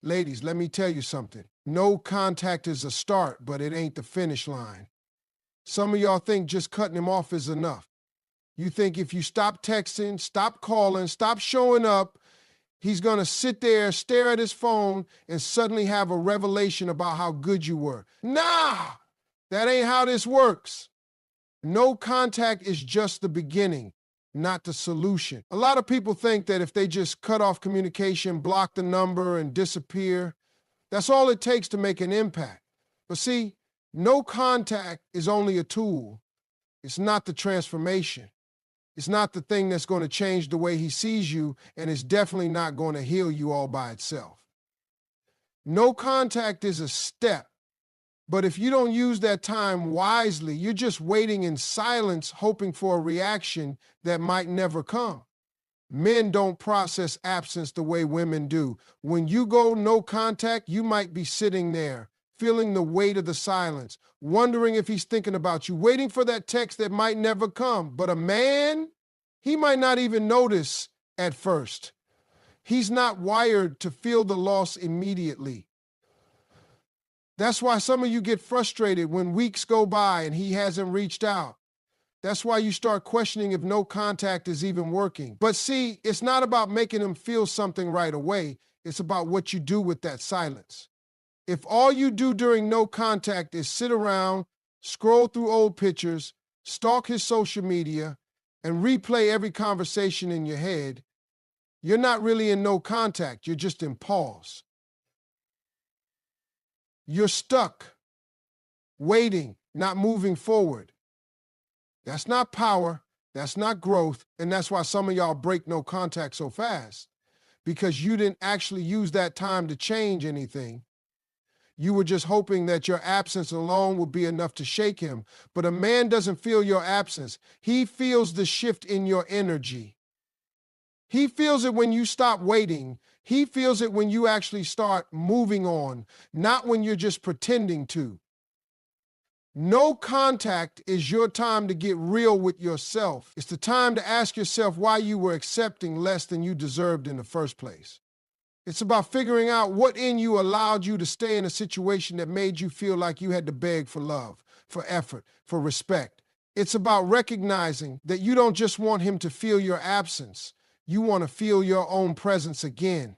Ladies, let me tell you something. No contact is a start, but it ain't the finish line. Some of y'all think just cutting him off is enough. You think if you stop texting, stop calling, stop showing up, he's gonna sit there, stare at his phone, and suddenly have a revelation about how good you were. Nah, that ain't how this works. No contact is just the beginning, not the solution. A lot of people think that if they just cut off communication, block the number, and disappear, that's all it takes to make an impact. But see, no contact is only a tool. It's not the transformation. It's not the thing that's going to change the way he sees you, and it's definitely not going to heal you all by itself. No contact is a step, but if you don't use that time wisely, you're just waiting in silence, hoping for a reaction that might never come. Men don't process absence the way women do. When you go no contact, you might be sitting there, feeling the weight of the silence, wondering if he's thinking about you, waiting for that text that might never come. But a man, he might not even notice at first. He's not wired to feel the loss immediately. That's why some of you get frustrated when weeks go by and he hasn't reached out. That's why you start questioning if no contact is even working. But see, it's not about making him feel something right away. It's about what you do with that silence. If all you do during no contact is sit around, scroll through old pictures, stalk his social media, and replay every conversation in your head, you're not really in no contact. You're just in pause. You're stuck, waiting, not moving forward. That's not power, that's not growth, and that's why some of y'all break no contact so fast, because you didn't actually use that time to change anything. You were just hoping that your absence alone would be enough to shake him. But a man doesn't feel your absence. He feels the shift in your energy. He feels it when you stop waiting. He feels it when you actually start moving on, not when you're just pretending to. No contact is your time to get real with yourself. It's the time to ask yourself why you were accepting less than you deserved in the first place. It's about figuring out what in you allowed you to stay in a situation that made you feel like you had to beg for love, for effort, for respect. It's about recognizing that you don't just want him to feel your absence. You want to feel your own presence again.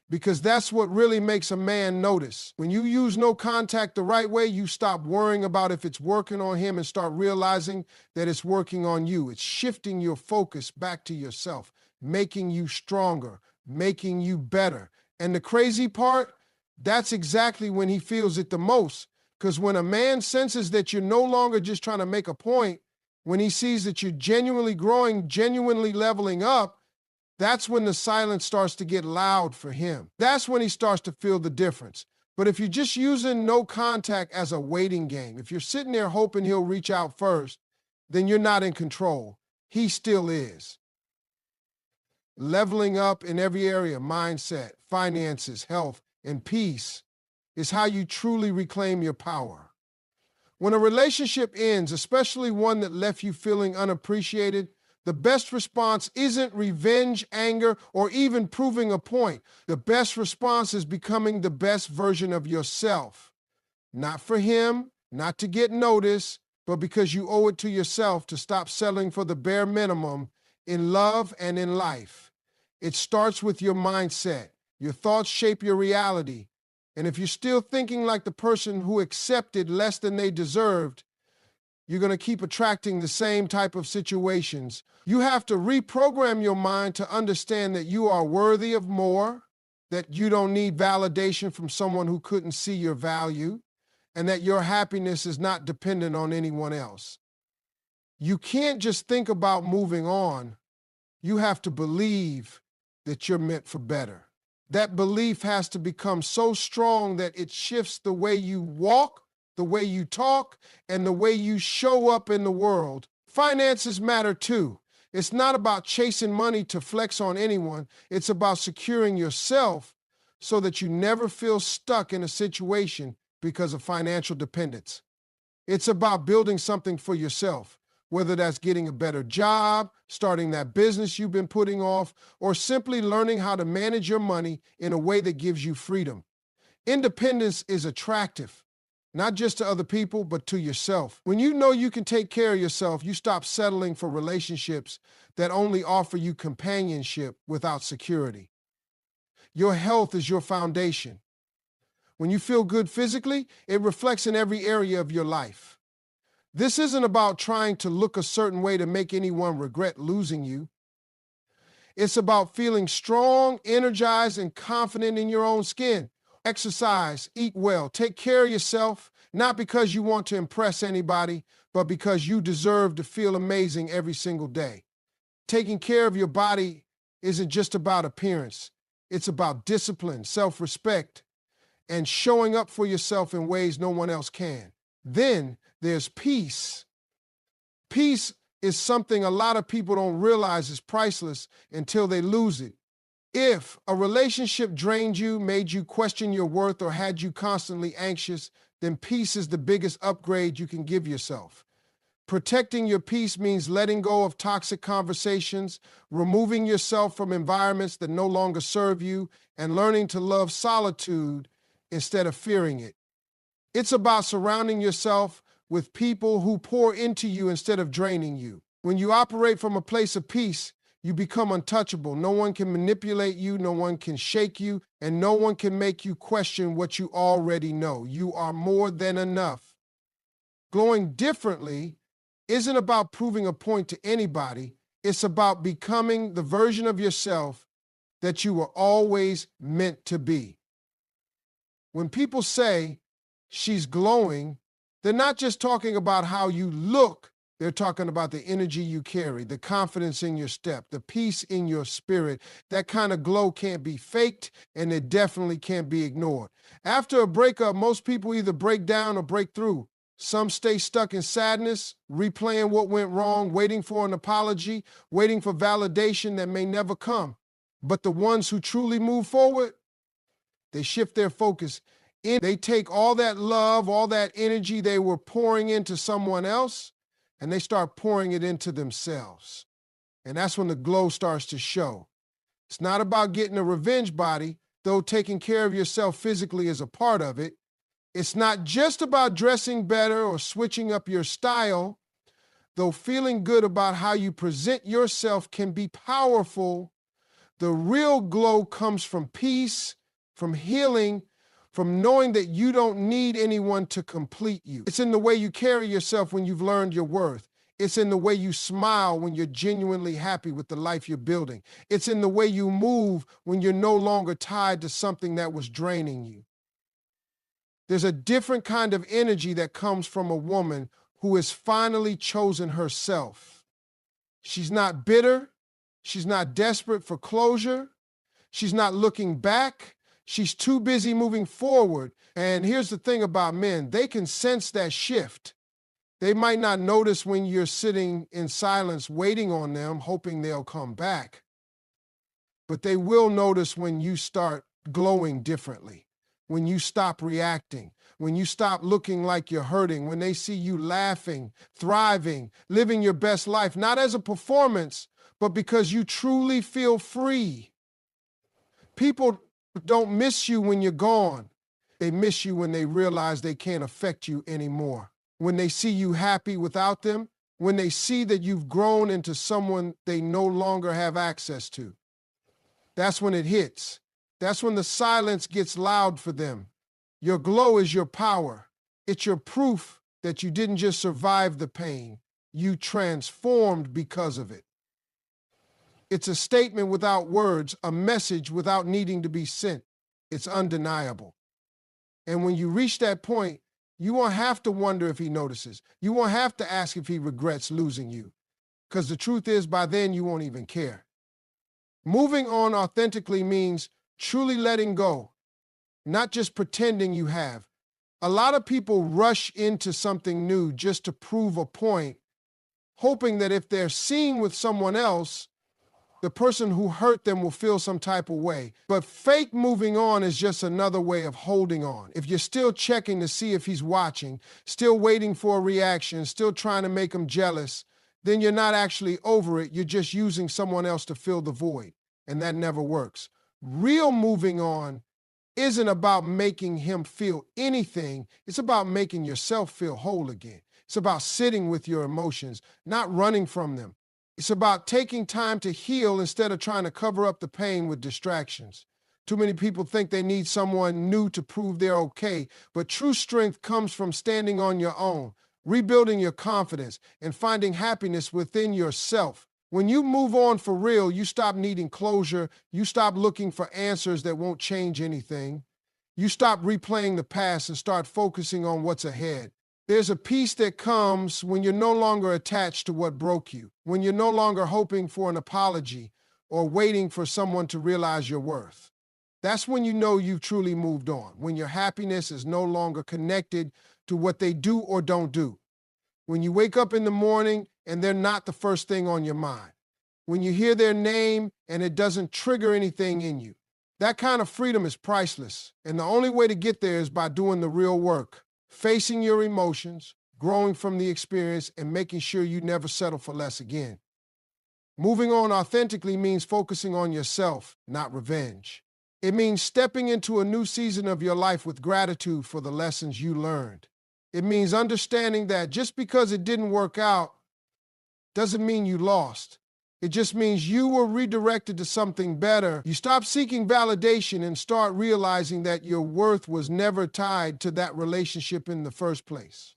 Because that's what really makes a man notice. When you use no contact the right way, you stop worrying about if it's working on him and start realizing that it's working on you. It's shifting your focus back to yourself, making you stronger, making you better. And the crazy part, that's exactly when he feels it the most. Because when a man senses that you're no longer just trying to make a point, when he sees that you're genuinely growing, genuinely leveling up, that's when the silence starts to get loud for him. That's when he starts to feel the difference. But if you're just using no contact as a waiting game, if you're sitting there hoping he'll reach out first, then you're not in control. He still is. Leveling up in every area, mindset, finances, health, and peace, is how you truly reclaim your power. When a relationship ends, especially one that left you feeling unappreciated, the best response isn't revenge, anger, or even proving a point. The best response is becoming the best version of yourself. Not for him, not to get noticed, but because you owe it to yourself to stop settling for the bare minimum in love and in life. It starts with your mindset. Your thoughts shape your reality. And if you're still thinking like the person who accepted less than they deserved, you're going to keep attracting the same type of situations. You have to reprogram your mind to understand that you are worthy of more, that you don't need validation from someone who couldn't see your value, and that your happiness is not dependent on anyone else. You can't just think about moving on. You have to believe that you're meant for better. That belief has to become so strong that it shifts the way you walk, the way you talk, and the way you show up in the world. Finances matter too. It's not about chasing money to flex on anyone. It's about securing yourself so that you never feel stuck in a situation because of financial dependence. It's about building something for yourself, whether that's getting a better job, starting that business you've been putting off, or simply learning how to manage your money in a way that gives you freedom. Independence is attractive, not just to other people, but to yourself. When you know you can take care of yourself, you stop settling for relationships that only offer you companionship without security. Your health is your foundation. When you feel good physically, it reflects in every area of your life. This isn't about trying to look a certain way to make anyone regret losing you. It's about feeling strong, energized, and confident in your own skin. Exercise, eat well, take care of yourself, not because you want to impress anybody, but because you deserve to feel amazing every single day. Taking care of your body isn't just about appearance. It's about discipline, self-respect, and showing up for yourself in ways no one else can. Then there's peace. Peace is something a lot of people don't realize is priceless until they lose it. If a relationship drained you, made you question your worth, or had you constantly anxious, then peace is the biggest upgrade you can give yourself. Protecting your peace means letting go of toxic conversations, removing yourself from environments that no longer serve you, and learning to love solitude instead of fearing it. It's about surrounding yourself with people who pour into you instead of draining you. When you operate from a place of peace, you become untouchable. No one can manipulate you, no one can shake you, and no one can make you question what you already know. You are more than enough. Glowing differently isn't about proving a point to anybody. It's about becoming the version of yourself that you were always meant to be. When people say she's glowing, they're not just talking about how you look. They're talking about the energy you carry, the confidence in your step, the peace in your spirit. That kind of glow can't be faked, and it definitely can't be ignored. After a breakup, most people either break down or break through. Some stay stuck in sadness, replaying what went wrong, waiting for an apology, waiting for validation that may never come. But the ones who truly move forward, they shift their focus. They take all that love, all that energy they were pouring into someone else, and they start pouring it into themselves. And that's when the glow starts to show. It's not about getting a revenge body, though taking care of yourself physically is a part of it. It's not just about dressing better or switching up your style, though feeling good about how you present yourself can be powerful. The real glow comes from peace, from healing, from knowing that you don't need anyone to complete you. It's in the way you carry yourself when you've learned your worth. It's in the way you smile when you're genuinely happy with the life you're building. It's in the way you move when you're no longer tied to something that was draining you. There's a different kind of energy that comes from a woman who has finally chosen herself. She's not bitter. She's not desperate for closure. She's not looking back. She's too busy moving forward. And here's the thing about men, they can sense that shift. They might not notice when you're sitting in silence waiting on them, hoping they'll come back. But they will notice when you start glowing differently, when you stop reacting, when you stop looking like you're hurting, when they see you laughing, thriving, living your best life, not as a performance, but because you truly feel free. People don't miss you when you're gone. They miss you when they realize they can't affect you anymore. When they see you happy without them, when they see that you've grown into someone they no longer have access to. That's when it hits. That's when the silence gets loud for them. Your glow is your power. It's your proof that you didn't just survive the pain, you transformed because of it. It's a statement without words, a message without needing to be sent. It's undeniable. And when you reach that point, you won't have to wonder if he notices. You won't have to ask if he regrets losing you. Because the truth is, by then, you won't even care. Moving on authentically means truly letting go, not just pretending you have. A lot of people rush into something new just to prove a point, hoping that if they're seen with someone else, the person who hurt them will feel some type of way. But fake moving on is just another way of holding on. If you're still checking to see if he's watching, still waiting for a reaction, still trying to make him jealous, then you're not actually over it. You're just using someone else to fill the void, and that never works. Real moving on isn't about making him feel anything. It's about making yourself feel whole again. It's about sitting with your emotions, not running from them. It's about taking time to heal instead of trying to cover up the pain with distractions. Too many people think they need someone new to prove they're okay, but true strength comes from standing on your own, rebuilding your confidence, and finding happiness within yourself. When you move on for real, you stop needing closure. You stop looking for answers that won't change anything. You stop replaying the past and start focusing on what's ahead. There's a peace that comes when you're no longer attached to what broke you, when you're no longer hoping for an apology or waiting for someone to realize your worth. That's when you know you've truly moved on, when your happiness is no longer connected to what they do or don't do. When you wake up in the morning and they're not the first thing on your mind. When you hear their name and it doesn't trigger anything in you. That kind of freedom is priceless. And the only way to get there is by doing the real work, facing your emotions, growing from the experience, and making sure you never settle for less again. Moving on authentically means focusing on yourself, not revenge. It means stepping into a new season of your life with gratitude for the lessons you learned. It means understanding that just because it didn't work out doesn't mean you lost. It just means you were redirected to something better. You stop seeking validation and start realizing that your worth was never tied to that relationship in the first place.